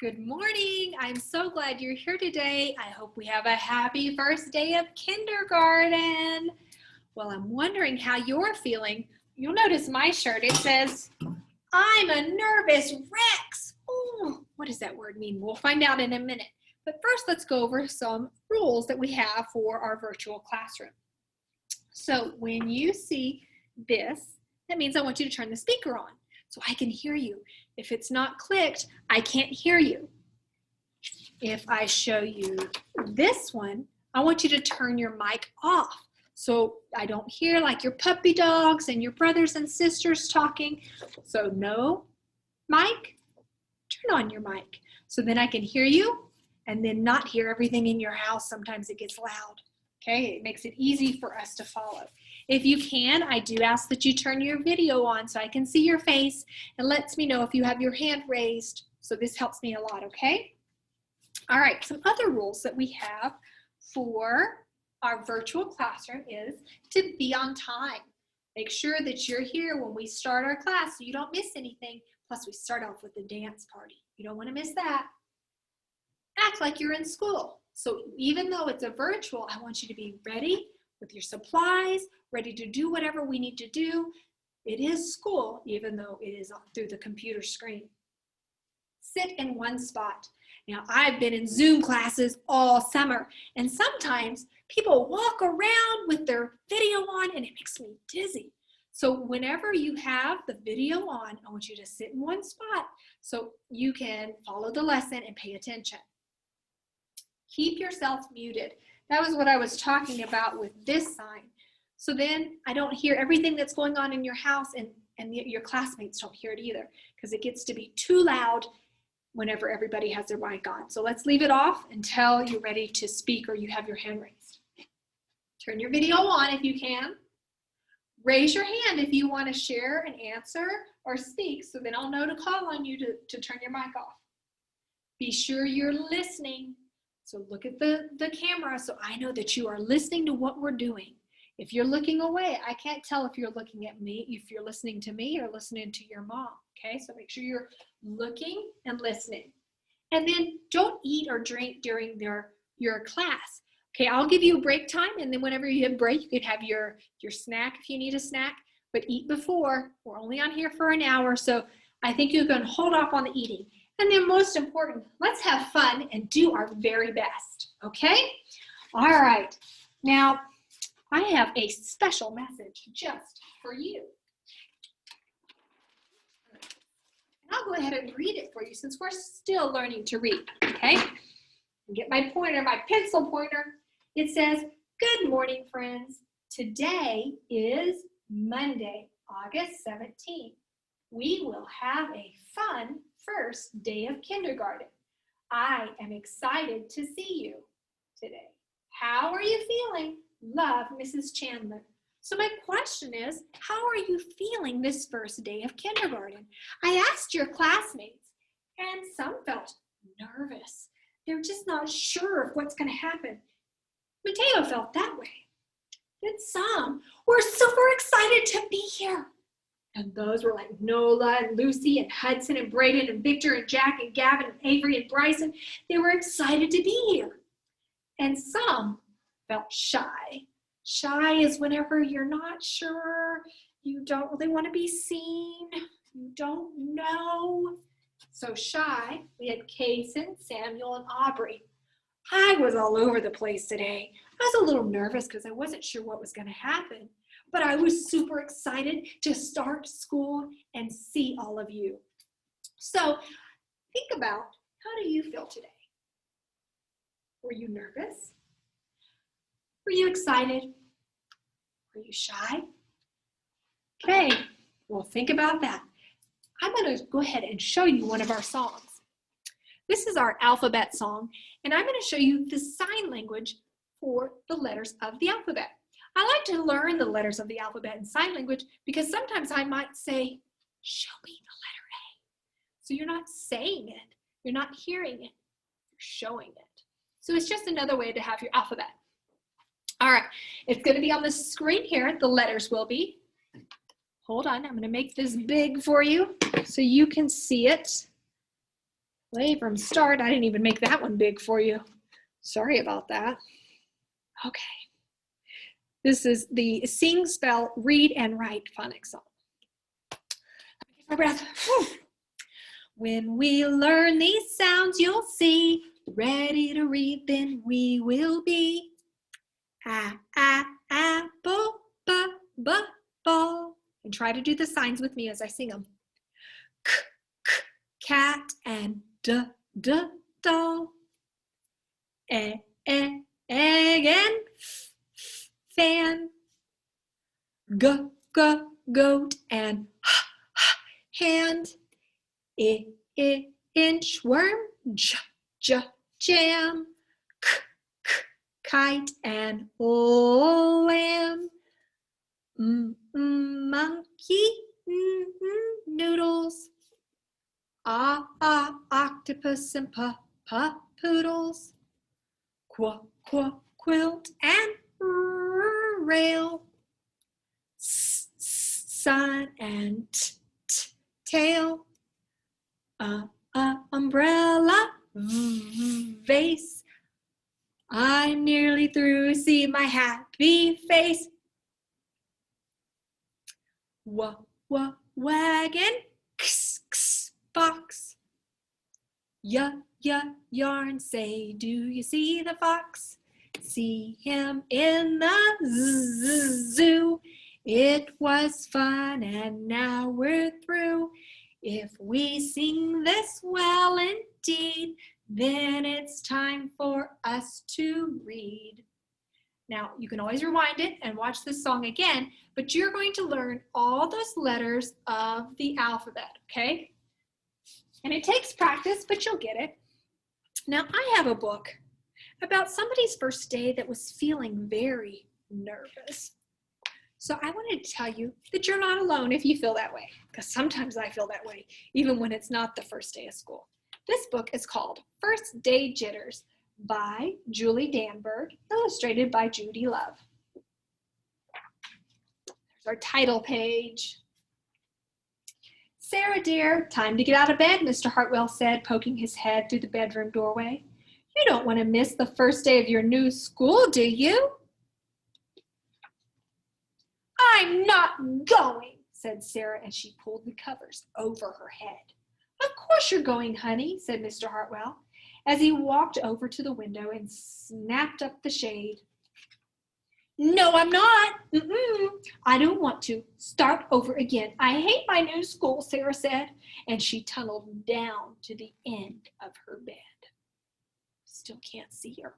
Good morning. I'm so glad you're here today. I hope we have a happy first day of kindergarten. Well, I'm wondering how you're feeling. You'll notice my shirt, it says, I'm a nervous Rex. Oh, what does that word mean? We'll find out in a minute. But first, let's go over some rules that we have for our virtual classroom. So when you see this, that means I want you to turn the speaker on so I can hear you. If it's not clicked, I can't hear you. If I show you this one, I want you to turn your mic off so I don't hear like your puppy dogs and your brothers and sisters talking. So no mic, turn on your mic so then I can hear you and then not hear everything in your house. Sometimes it gets loud. Okay, it makes it easy for us to follow. If you can, I do ask that you turn your video on so I can see your face and lets me know if you have your hand raised. So this helps me a lot, okay? All right, some other rules that we have for our virtual classroom is to be on time. Make sure that you're here when we start our class so you don't miss anything. Plus, we start off with the dance party. You don't want to miss that. Act like you're in school. So even though it's a virtual, I want you to be ready with your supplies, ready to do whatever we need to do. It is school, even though it is through the computer screen. Sit in one spot. Now, I've been in Zoom classes all summer, and sometimes people walk around with their video on, and it makes me dizzy. So whenever you have the video on, I want you to sit in one spot so you can follow the lesson and pay attention. Keep yourself muted. That was what I was talking about with this sign. So then I don't hear everything that's going on in your house and your classmates don't hear it either because it gets to be too loud whenever everybody has their mic on. So let's leave it off until you're ready to speak or you have your hand raised. Turn your video on if you can. Raise your hand if you want to share an answer or speak so then I'll know to call on you to turn your mic off. Be sure you're listening. So look at the camera so I know that you are listening to what we're doing. If you're looking away, I can't tell if you're looking at me, if you're listening to me or listening to your mom, okay? So make sure you're looking and listening. And then don't eat or drink during your class. Okay, I'll give you a break time, and then whenever you have break, you could have your snack if you need a snack, but eat before. We're only on here for an hour, so I think you can hold off on the eating. And then most important, let's have fun and do our very best, okay? All right, now I have a special message just for you. And I'll go ahead and read it for you since we're still learning to read, okay? Get my pointer, my pencil pointer. It says, good morning, friends. Today is Monday, August 17th. We will have a fun first day of kindergarten. I am excited to see you today. How are you feeling? Love, Mrs. Chandler. So my question is, how are you feeling this first day of kindergarten? I asked your classmates, and some felt nervous. They're just not sure of what's going to happen. Mateo felt that way. Then some were super excited to be here. And those were like Nola and Lucy and Hudson and Braden and Victor and Jack and Gavin and Avery and Bryson. They were excited to be here. And some felt shy. Shy is whenever you're not sure, you don't really want to be seen, you don't know. So shy, we had Kaysen, Samuel, and Aubrey. I was all over the place today. I was a little nervous because I wasn't sure what was going to happen. But I was super excited to start school and see all of you. So think about, how do you feel today? Were you nervous? Were you excited? Were you shy? Okay, well, think about that. I'm going to go ahead and show you one of our songs. This is our alphabet song, and I'm going to show you the sign language for the letters of the alphabet. I like to learn the letters of the alphabet in sign language because sometimes I might say, show me the letter A. So you're not saying it, you're not hearing it, you're showing it. So it's just another way to have your alphabet. All right, it's going to be on the screen here, the letters will be. Hold on, I'm going to make this big for you so you can see it. Play from start. I didn't even make that one big for you. Sorry about that. Okay. This is the Sing, Spell, Read, and Write phonics song. Get my breath. When we learn these sounds, you'll see. Ready to read, then we will be. Apple, ball. And try to do the signs with me as I sing them. Cat, and doll. Egg, and fan. Goat, and hand. Inchworm, jam. Kite, and lamb. Monkey, noodles. Octopus, and poodles. Quilt, and rail. Sun, and tail. Umbrella, vase. I'm nearly through, see my happy face. Wagon, fox. Yarn, say, do you see the fox? See him in the zoo. It was fun and now we're through. If we sing this well indeed, then it's time for us to read. Now, you can always rewind it and watch this song again, but you're going to learn all those letters of the alphabet, okay? And it takes practice, but you'll get it. Now, I have a book about somebody's first day that was feeling very nervous. So I wanted to tell you that you're not alone if you feel that way, because sometimes I feel that way, even when it's not the first day of school. This book is called First Day Jitters by Julie Danberg, illustrated by Judy Love. There's our title page. Sarah, dear, time to get out of bed, Mr. Hartwell said, poking his head through the bedroom doorway. You don't want to miss the first day of your new school, do you? I'm not going, said Sarah as she pulled the covers over her head. Of course you're going, honey, said Mr. Hartwell, as he walked over to the window and snapped up the shade. No, I'm not. I don't want to. Start over again. I hate my new school, Sarah said, and she tunneled down to the end of her bed. Still can't see her.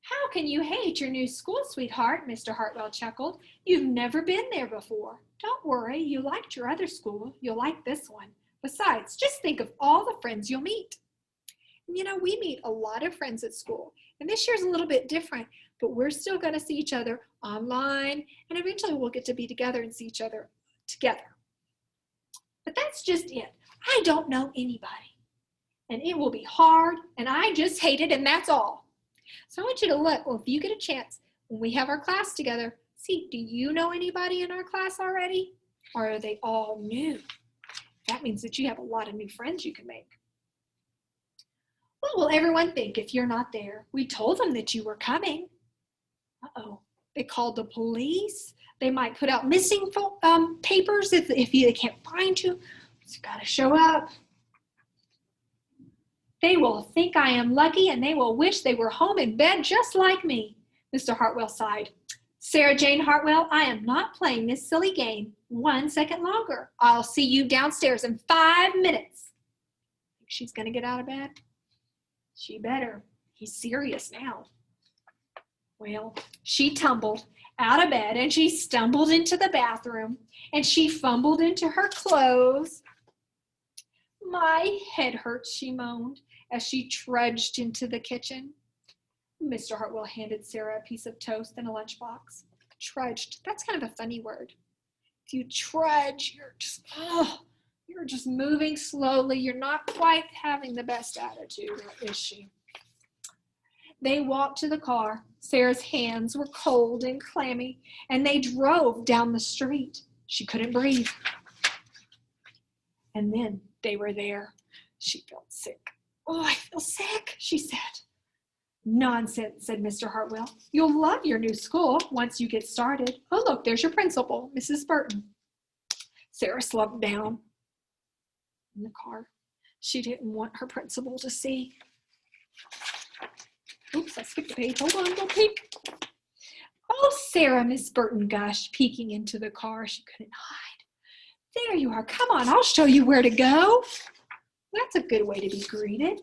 How can you hate your new school, sweetheart? Mr. Hartwell chuckled. You've never been there before. Don't worry, you liked your other school. You'll like this one. Besides, just think of all the friends you'll meet. You know, we meet a lot of friends at school, and this year's a little bit different, but we're still going to see each other online, and eventually we'll get to be together and see each other together. But that's just it. I don't know anybody, and it will be hard, and I just hate it, and that's all. So I want you to look, well, if you get a chance, when we have our class together, see, do you know anybody in our class already? Or are they all new? That means that you have a lot of new friends you can make. What will everyone think if you're not there? We told them that you were coming. Uh-oh, they called the police. They might put out missing papers if they can't find you. So you gotta show up. They will think I am lucky and they will wish they were home in bed just like me. Mr. Hartwell sighed. Sarah Jane Hartwell, I am not playing this silly game 1 second longer. I'll see you downstairs in 5 minutes. Think she's gonna get out of bed? She better. He's serious now. Well, she tumbled out of bed and she stumbled into the bathroom and she fumbled into her clothes. My head hurts, she moaned as she trudged into the kitchen. Mr. Hartwell handed Sarah a piece of toast and a lunchbox. Trudged, that's kind of a funny word. If you trudge, you're just moving slowly. You're not quite having the best attitude, is she? They walked to the car. Sarah's hands were cold and clammy, and they drove down the street. She couldn't breathe. And then they were there. She felt sick. "Oh, I feel sick," she said. "Nonsense," said Mr. Hartwell. "You'll love your new school once you get started. Oh, look, there's your principal, Mrs. Burton." Sarah slumped down in the car. She didn't want her principal to see. Oops, I skipped a page. Hold on, don't peek. "Oh, Sarah," Miss Burton gushed, peeking into the car. She couldn't hide. "There you are. Come on, I'll show you where to go." That's a good way to be greeted.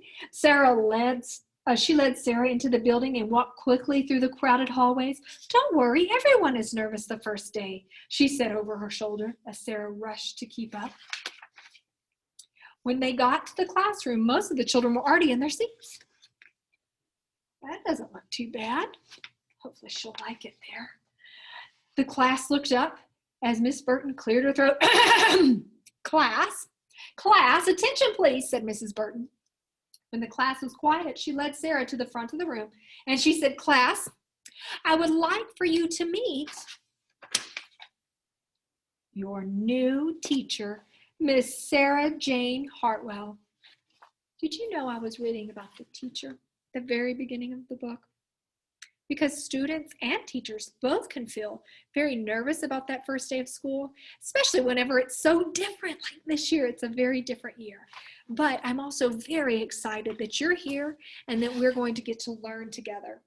She led Sarah into the building and walked quickly through the crowded hallways. "Don't worry, everyone is nervous the first day," she said over her shoulder as Sarah rushed to keep up. When they got to the classroom, most of the children were already in their seats. That doesn't look too bad. Hopefully she'll like it there. The class looked up as Miss Burton cleared her throat. Class, attention please," said Mrs. Burton. When the class was quiet, she led Sarah to the front of the room and she said, "Class, I would like for you to meet your new teacher, Miss Sarah Jane Hartwell." Did you know I was reading about the teacher at the very beginning of the book? Because students and teachers both can feel very nervous about that first day of school, especially whenever it's so different. Like this year, it's a very different year. But I'm also very excited that you're here and that we're going to get to learn together.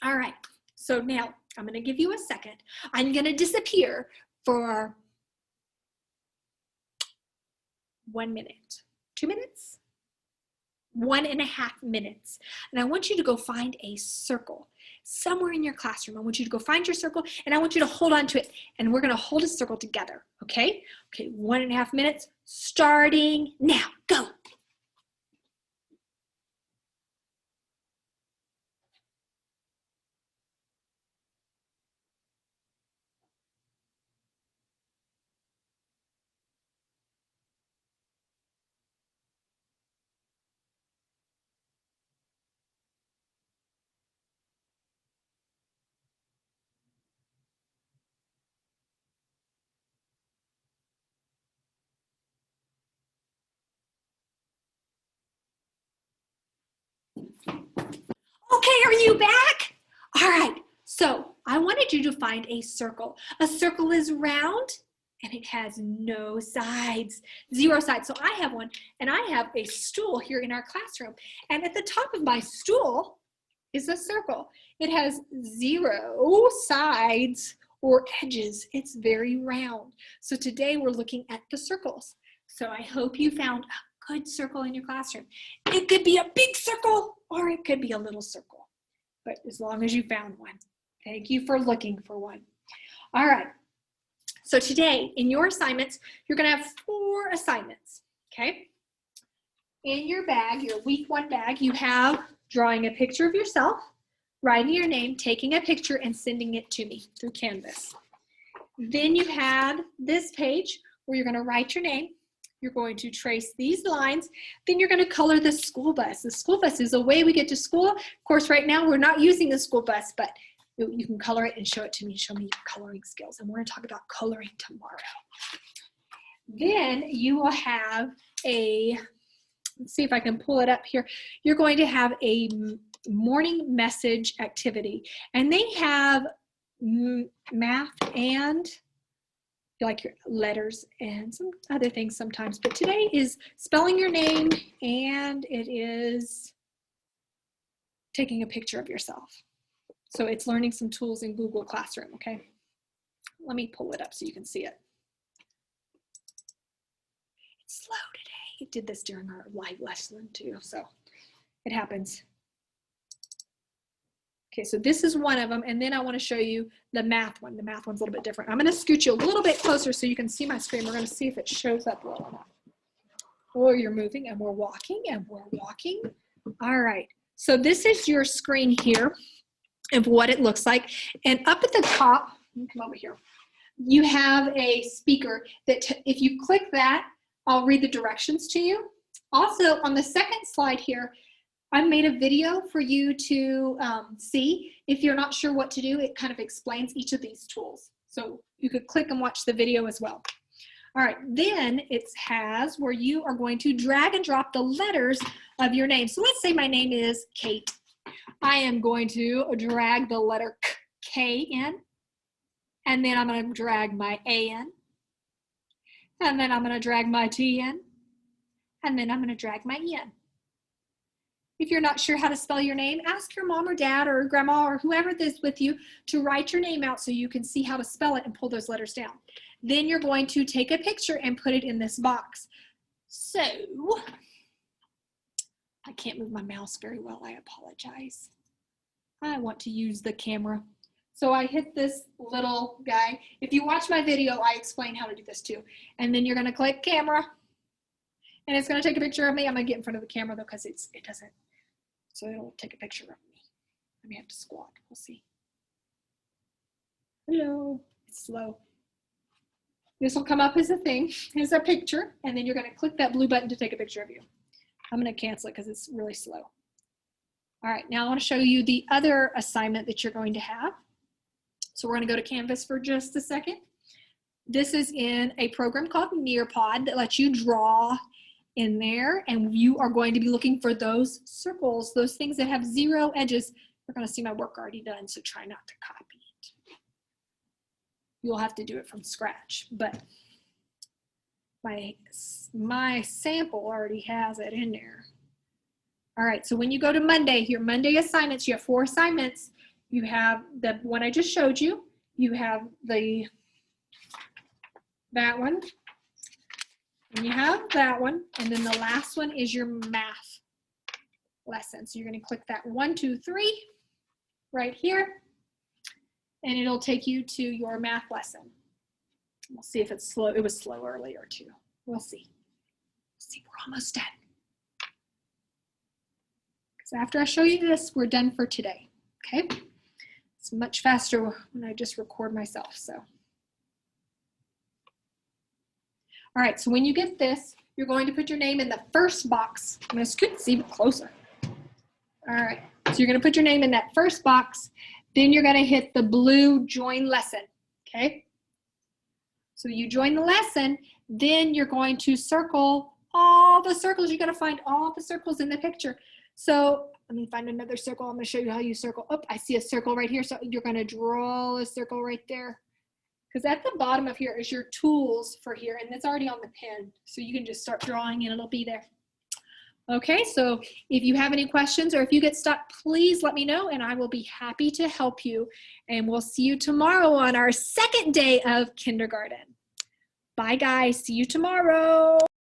All right, so now I'm going to give you a second. I'm going to disappear for 1 minute, 2 minutes, 1.5 minutes. And I want you to go find a circle somewhere in your classroom. I want you to go find your circle and I want you to hold on to it. And we're going to hold a circle together. Okay? Okay, 1.5 minutes starting now. Go. Okay, are you back? All right, so I wanted you to find a circle. A circle is round and it has no sides, 0 sides. So I have one and I have a stool here in our classroom. And at the top of my stool is a circle. It has 0 sides or edges. It's very round. So today we're looking at the circles. So I hope you found a good circle in your classroom. It could be a big circle or it could be a little circle, but as long as you found one. Thank you for looking for one. All right, so today in your assignments, you're gonna have 4 assignments, okay? In your bag, your week 1 bag, you have drawing a picture of yourself, writing your name, taking a picture, and sending it to me through Canvas. Then you had this page where you're gonna write your name. You're going to trace these lines. Then you're going to color the school bus. The school bus is the way we get to school. Of course, right now we're not using the school bus, but you can color it and show it to me. Show me your coloring skills. And we're going to talk about coloring tomorrow. Then you will have a, let's see if I can pull it up here. You're going to have a morning message activity. And they have math and like your letters and some other things sometimes, but today is spelling your name and it is taking a picture of yourself. So it's learning some tools in Google Classroom, okay? Let me pull it up so you can see it. It's slow today. It did this during our live lesson too, so it happens. Okay, so this is one of them, and then I want to show you the math one. The math one's a little bit different. I'm going to scoot you a little bit closer so you can see my screen. We're going to see if it shows up well enough. Oh, you're moving, and we're walking, and we're walking. All right, so this is your screen here of what it looks like. And up at the top, let me come over here, you have a speaker that if you click that, I'll read the directions to you. Also, on the second slide here, I made a video for you to see. If you're not sure what to do, it kind of explains each of these tools. So you could click and watch the video as well. All right, then it has where you are going to drag and drop the letters of your name. So let's say my name is Kate. I am going to drag the letter K in, and then I'm going to drag my A in, and then I'm going to drag my T in, and then I'm going to drag my E in. If you're not sure how to spell your name, ask your mom or dad or grandma or whoever is with you to write your name out so you can see how to spell it and pull those letters down. Then you're going to take a picture and put it in this box. So, I can't move my mouse very well, I apologize. I want to use the camera. So I hit this little guy. If you watch my video, I explain how to do this too. And then you're gonna click camera, and it's gonna take a picture of me. I'm gonna get in front of the camera though, because it doesn't, so it'll take a picture of me. I may have to squat, we'll see. Hello, it's slow. This will come up as a thing, as a picture, and then you're gonna click that blue button to take a picture of you. I'm gonna cancel it because it's really slow. All right, now I wanna show you the other assignment that you're going to have. So we're gonna go to Canvas for just a second. This is in a program called Nearpod that lets you draw in there, and you are going to be looking for those circles, those things that have 0 edges. You're gonna see my work already done, so try not to copy it. You'll have to do it from scratch, but my sample already has it in there. All right, so when you go to Monday, your Monday assignments, you have 4 assignments. You have the one I just showed you. You have that one, and you have that one, and then the last one is your math lesson. So you're going to click that 1, 2, 3 right here, and it'll take you to your math lesson. We'll see if it's slow. It was slow earlier too. We'll see. We're almost done. Because after I show you this, we're done for today. Okay? It's much faster when I just record myself. So, all right. So when you get this, you're going to put your name in the first box. I'm going to scoot this even closer. All right. So you're going to put your name in that first box. Then you're going to hit the blue join lesson. Okay? So you join the lesson, then you're going to circle all the circles. You're going to find all the circles in the picture. So let me find another circle. I'm going to show you how you circle. Oh, I see a circle right here. So you're going to draw a circle right there. Because at the bottom of here is your tools for here, and it's already on the pen. So you can just start drawing and it'll be there. Okay, so if you have any questions or if you get stuck, please let me know and I will be happy to help you. And we'll see you tomorrow on our second day of kindergarten. Bye guys, see you tomorrow.